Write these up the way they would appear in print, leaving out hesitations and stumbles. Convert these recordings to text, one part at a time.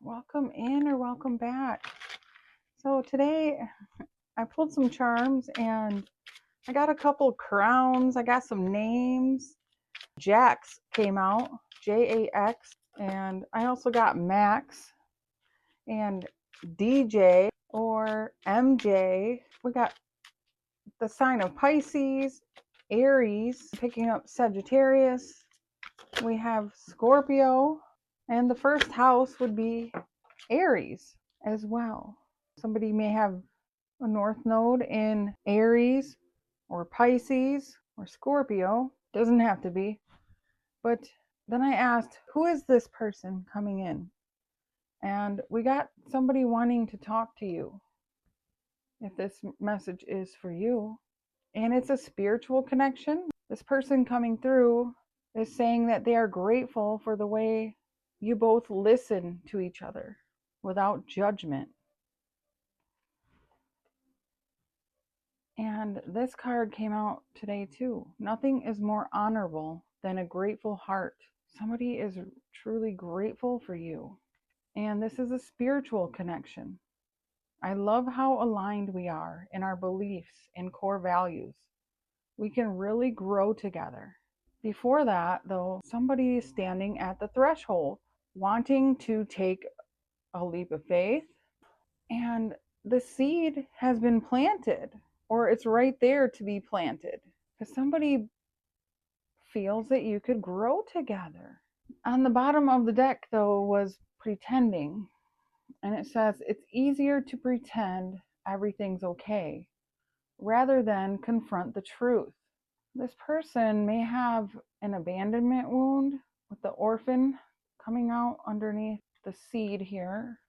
Welcome in or welcome back. So today I pulled some charms and I got a couple crowns. I got some names. Jax came out, Jax, and I also got Max and DJ or MJ. We got the sign of Pisces, Aries, picking up Sagittarius. We have Scorpio, and the first house would be Aries as well. Somebody may have a north node in Aries or Pisces or Scorpio. Doesn't have to be. But then I asked, who is this person coming in? And we got somebody wanting to talk to you. If this message is for you. And it's a spiritual connection. This person coming through is saying that they are grateful for the way you both listen to each other without judgment. And this card came out today too. Nothing is more honorable than a grateful heart. Somebody is truly grateful for you. And this is a spiritual connection. I love how aligned we are in our beliefs and core values. We can really grow together. Before that, though, somebody is standing at the threshold, wanting to take a leap of faith, and the seed has been planted, or it's right there to be planted, because somebody feels that you could grow together. On the bottom of the deck, though, was pretending, and it says it's easier to pretend everything's okay rather than confront the truth. This person may have an abandonment wound with the orphan coming out underneath the seed here.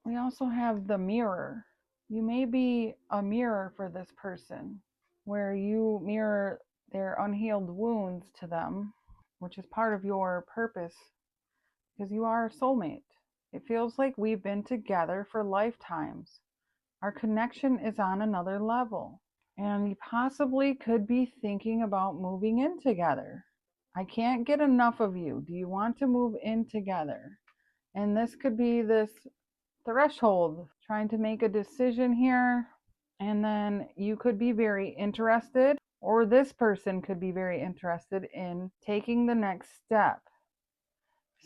We also have the mirror. You may be a mirror for this person, where you mirror their unhealed wounds to them, which is part of your purpose, because you are a soulmate. It feels like we've been together for lifetimes. Our connection is on another level, and you possibly could be thinking about moving in together. I can't get enough of you. Do you want to move in together? And this could be this threshold, trying to make a decision here, and then you could be very interested, or this person could be very interested in taking the next step.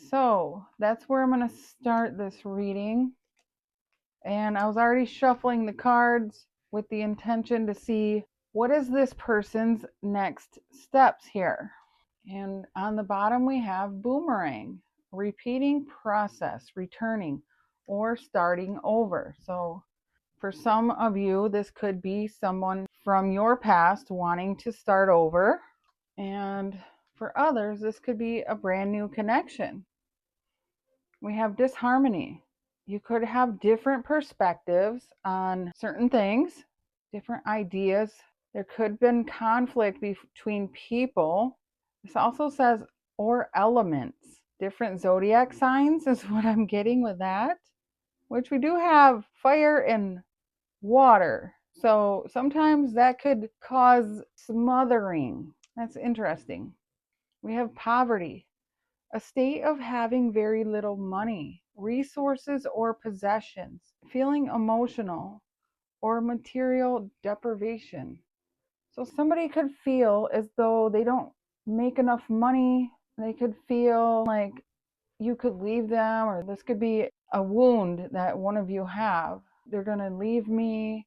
So that's where I'm going to start this reading. And I was already shuffling the cards with the intention to see what is this person's next steps here. And on the bottom we have boomerang, repeating process, returning or starting over. So for some of you, this could be someone from your past wanting to start over. And for others, this could be a brand new connection. We have disharmony. You could have different perspectives on certain things, different ideas. There could have been conflict between people. This also says, or elements. Different zodiac signs is what I'm getting with that, which we do have fire and water. So sometimes that could cause smothering. That's interesting. We have poverty, a state of having very little money, resources, or possessions, feeling emotional or material deprivation. So somebody could feel as though they don't make enough money. They could feel like you could leave them, or this could be a wound that one of you have. They're going to leave me.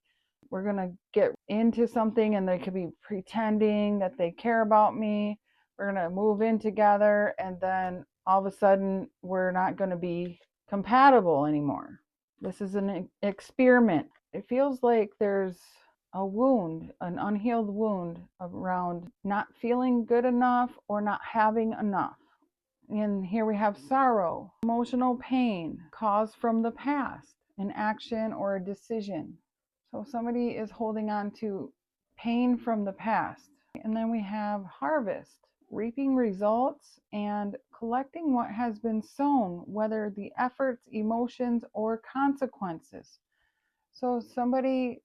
We're going to get into something, and they could be pretending that they care about me. We're going to move in together, and then all of a sudden we're not going to be compatible anymore. This is an experiment. It feels like there's a wound, an unhealed wound around not feeling good enough or not having enough. And here we have sorrow, emotional pain caused from the past, an action or a decision. So somebody is holding on to pain from the past. And then we have harvest, reaping results and collecting what has been sown, whether the efforts, emotions, or consequences. So somebody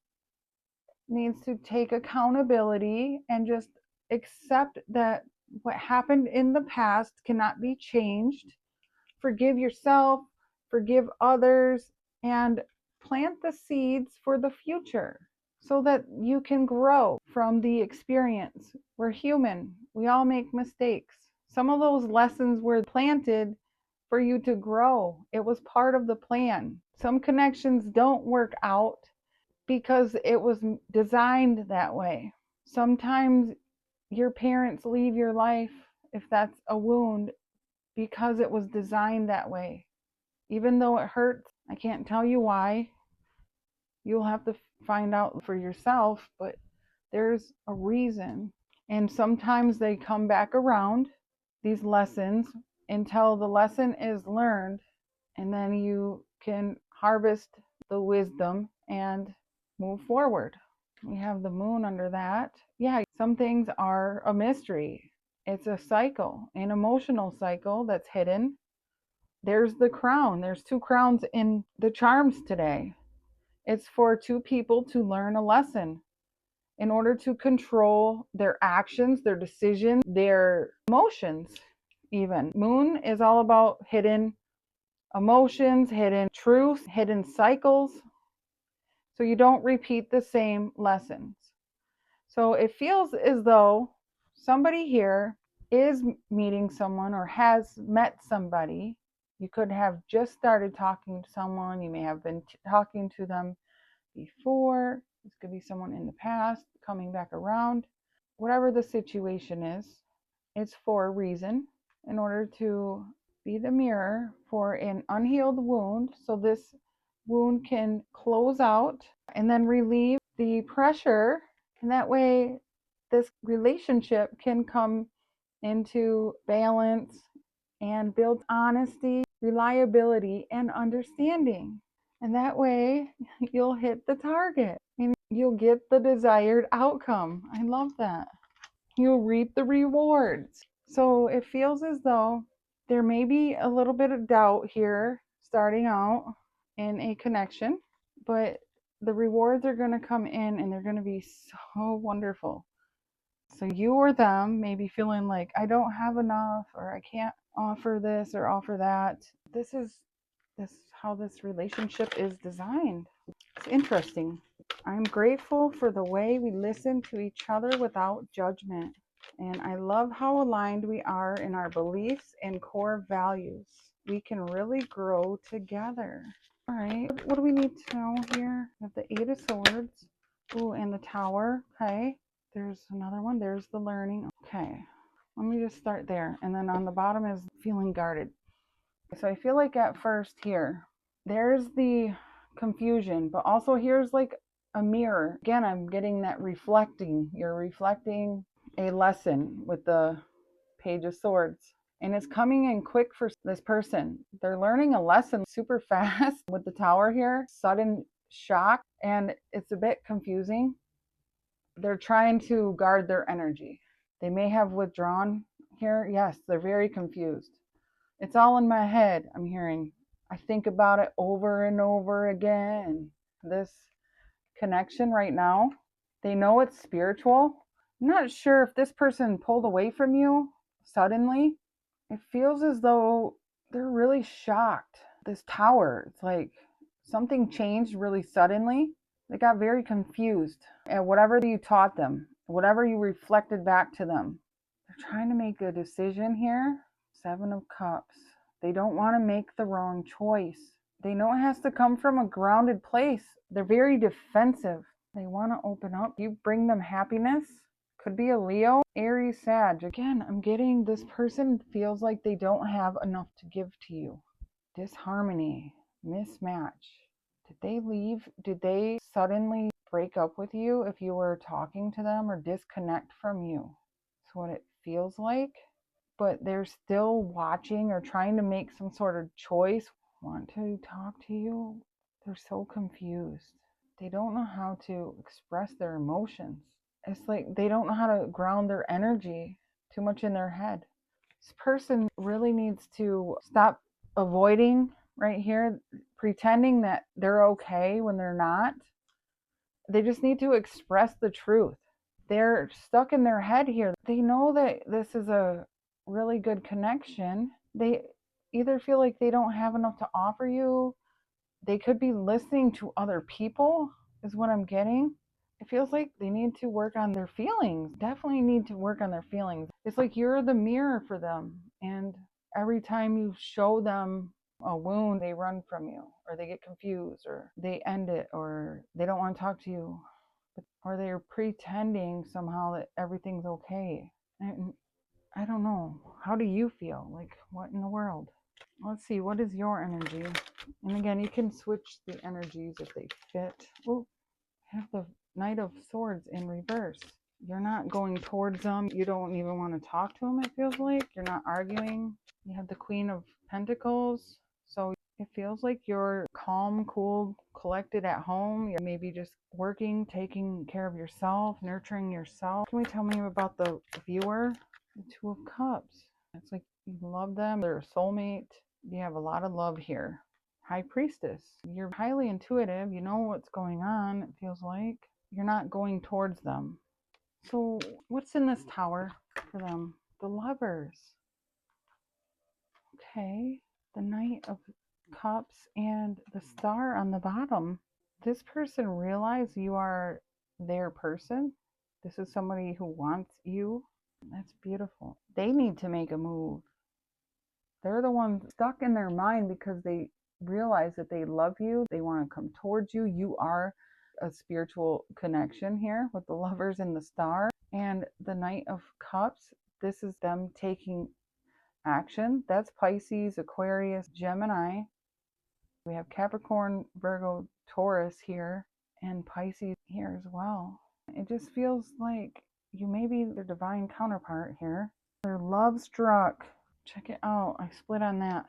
needs to take accountability and just accept that what happened in the past cannot be changed. Forgive yourself, forgive others, and plant the seeds for the future so that you can grow from the experience. We're human. We all make mistakes. Some of those lessons were planted for you to grow. It was part of the plan. Some connections don't work out because it was designed that way. Sometimes your parents leave your life, if that's a wound, because it was designed that way. Even though it hurts, I can't tell you why. You'll have to find out for yourself, but there's a reason. And sometimes they come back around, these lessons, until the lesson is learned, and then you can harvest the wisdom and move forward. We have the moon under that. Yeah, some things are a mystery. It's a cycle, an emotional cycle that's hidden. There's the crown. There's two crowns in the charms today. It's for two people to learn a lesson in order to control their actions, their decisions, their emotions, even. Moon is all about hidden emotions, hidden truths, hidden cycles. So you don't repeat the same lessons. So it feels as though somebody here is meeting someone or has met somebody. You could have just started talking to someone. You may have been talking to them before. This could be someone in the past coming back around. Whatever the situation is, it's for a reason, in order to be the mirror for an unhealed wound, so this wound can close out and then relieve the pressure, and that way this relationship can come into balance and build honesty, reliability, and understanding. And that way you'll hit the target and you'll get the desired outcome. I love that. You'll reap the rewards. So it feels as though there may be a little bit of doubt here starting out in a connection, but the rewards are going to come in and they're going to be so wonderful. So you or them may be feeling like, I don't have enough, or I can't offer this or offer that. This is how this relationship is designed. It's interesting. I'm grateful for the way we listen to each other without judgment. And I love how aligned we are in our beliefs and core values. We can really grow together. All right, what do we need to know here? We have the Eight of Swords. Ooh, and the Tower. Okay, there's another one. There's the learning. Okay, let me just start there. And then on the bottom is feeling guarded. So I feel like at first here, there's the confusion, but also here's like a mirror. Again, I'm getting that reflecting. You're reflecting a lesson with the Page of Swords. And it's coming in quick for this person. They're learning a lesson super fast with the Tower here. Sudden shock, and it's a bit confusing. They're trying to guard their energy. They may have withdrawn here. Yes, they're very confused. It's all in my head, I'm hearing. I think about it over and over again. This connection right now, they know it's spiritual. I'm not sure if this person pulled away from you suddenly. It feels as though they're really shocked. This Tower, it's like something changed really suddenly. They got very confused at whatever you taught them, whatever you reflected back to them. They're trying to make a decision here. Seven of Cups. They don't want to make the wrong choice. They know it has to come from a grounded place. They're very defensive. They want to open up. You bring them happiness. Could be a Leo, Aries, Sag. Again, I'm getting this person feels like they don't have enough to give to you. Disharmony, mismatch. Did they leave? Did they suddenly break up with you if you were talking to them, or disconnect from you? That's what it feels like. But they're still watching or trying to make some sort of choice. Want to talk to you? They're so confused. They don't know how to express their emotions. It's like they don't know how to ground their energy, too much in their head. This person really needs to stop avoiding right here, pretending that they're okay when they're not. They just need to express the truth. They're stuck in their head here. They know that this is a really good connection. either feel like they don't have enough to offer you. They could be listening to other people, is what I'm getting. It feels like they need to work on their feelings. Definitely need to work on their feelings. It's like you're the mirror for them. And every time you show them a wound, they run from you, or they get confused, or they end it, or they don't want to talk to you, or they're pretending somehow that everything's okay. And I don't know. How do you feel? Like, what in the world? Let's see, what is your energy? And again, you can switch the energies if they fit. Oh, have the Knight of Swords in reverse. You're not going towards them. You don't even want to talk to them, it feels like. You're not arguing. You have the Queen of Pentacles. So it feels like you're calm, cool, collected at home. You're maybe just working, taking care of yourself, nurturing yourself. Can we tell me about the viewer? The Two of Cups. It's like you love them. They're a soulmate. You have a lot of love here. High Priestess. You're highly intuitive. You know what's going on, it feels like. You're not going towards them. So what's in this tower for them? The Lovers. Okay. The Knight of Cups and the Star on the bottom. This person realizes you are their person. This is somebody who wants you. That's beautiful. They need to make a move. They're the ones stuck in their mind because they realize that they love you. They want to come towards you. You are a spiritual connection here with the Lovers and the Star. And the Knight of Cups, this is them taking action. That's Pisces, Aquarius, Gemini. We have Capricorn, Virgo, Taurus here, and Pisces here as well. It just feels like you may be their divine counterpart here. They're love struck. Check it out. I split on that.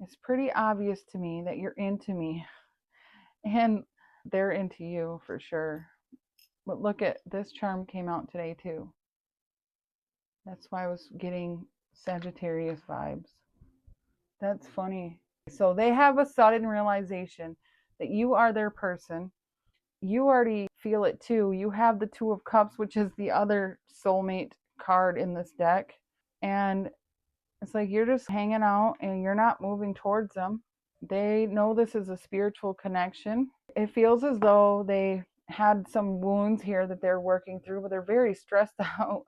It's pretty obvious to me that you're into me and they're into you for sure. But look at this charm came out today too. That's why I was getting Sagittarius vibes. That's funny. So they have a sudden realization that you are their person. You already feel it too. You have the Two of Cups, which is the other soulmate card in this deck. And it's like you're just hanging out and you're not moving towards them. They know this is a spiritual connection. It feels as though they had some wounds here that they're working through, but they're very stressed out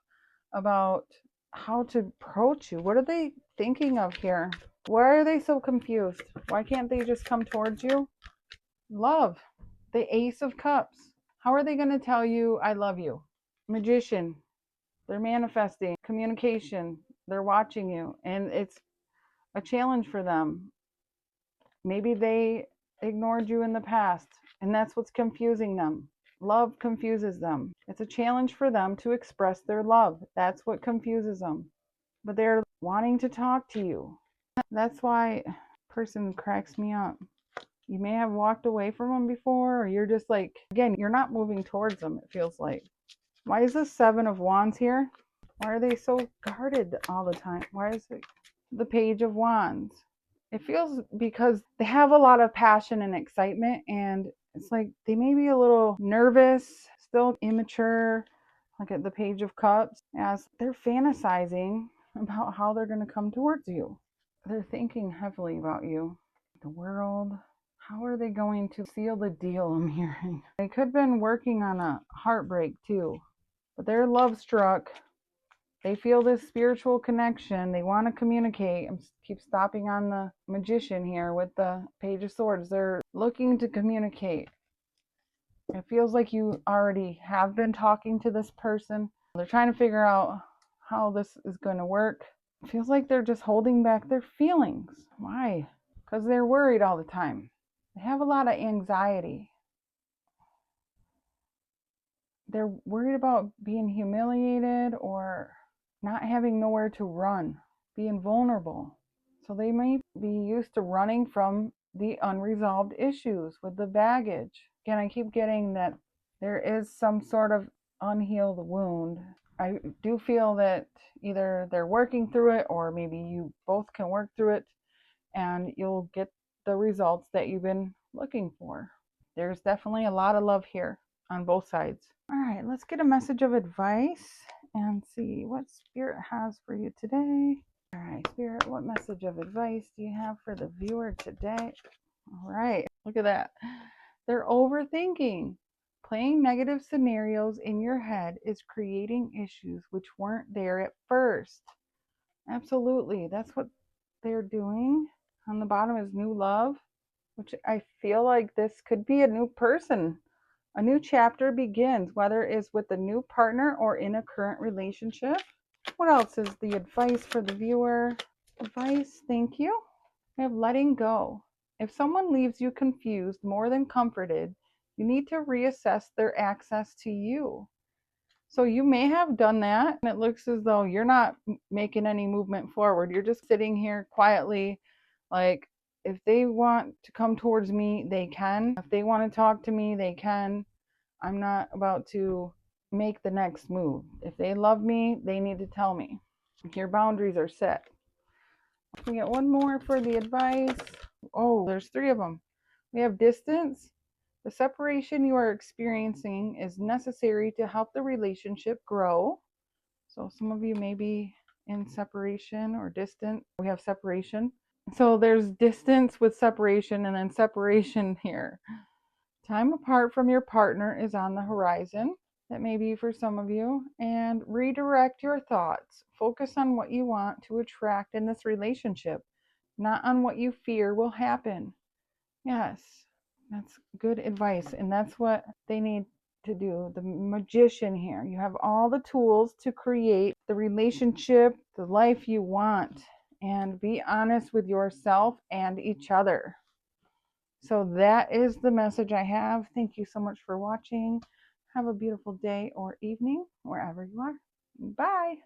about how to approach you. What are they thinking of here? Why are they so confused? Why can't they just come towards you? Love. The Ace of Cups. How are they going to tell you I love you? Magician. They're manifesting. Communication. They're watching you. And it's a challenge for them. Maybe they ignored you in the past, and that's what's confusing them. Love confuses them. It's a challenge for them to express their love. That's what confuses them. But they're wanting to talk to you. That's why person cracks me up. You may have walked away from them before, or you're just like, again, you're not moving towards them, it feels like. Why is this Seven of Wands here? Why are they so guarded all the time? Why is it the Page of Wands? It feels because they have a lot of passion and excitement, and it's like they may be a little nervous, still immature. Look at the Page of Cups, as they're fantasizing about how they're going to come towards you. They're thinking heavily about you. The World. How are they going to seal the deal, I'm hearing? They could have been working on a heartbreak too, but they're love struck. They feel this spiritual connection. They want to communicate. I keep stopping on the Magician here with the Page of Swords. They're looking to communicate. It feels like you already have been talking to this person. They're trying to figure out how this is going to work. It feels like they're just holding back their feelings. Why? Because they're worried all the time. They have a lot of anxiety. They're worried about being humiliated or not having nowhere to run, being vulnerable. So they may be used to running from the unresolved issues with the baggage. Again, I keep getting that there is some sort of unhealed wound. I do feel that either they're working through it, or maybe you both can work through it and you'll get the results that you've been looking for. There's definitely a lot of love here on both sides. All right, let's get a message of advice and see what Spirit has for you today. All right, Spirit, what message of advice do you have for the viewer today? All right, look at that. They're overthinking. Playing negative scenarios in your head is creating issues which weren't there at first. Absolutely. That's what they're doing. On the bottom is new love, which I feel like this could be a new person. A new chapter begins, whether it's with a new partner or in a current relationship. What else is the advice for the viewer? Advice, thank you. We have letting go. If someone leaves you confused more than comforted, you need to reassess their access to you. So you may have done that, and it looks as though you're not making any movement forward. You're just sitting here quietly, like, if they want to come towards me, they can. If they want to talk to me, they can. I'm not about to make the next move. If they love me, they need to tell me. Your boundaries are set. We get one more for the advice. Oh, there's three of them. We have distance. The separation you are experiencing is necessary to help the relationship grow. So some of you may be in separation or distant. We have separation. So there's distance with separation and then separation here. Time apart from your partner is on the horizon. That may be for some of you. And redirect your thoughts. Focus on what you want to attract in this relationship, not on what you fear will happen. Yes, that's good advice. And that's what they need to do. The magician here. You have all the tools to create the relationship, the life you want, and be honest with yourself and each other. So that is the message I have. Thank you so much for watching. Have a beautiful day or evening, wherever you are. Bye.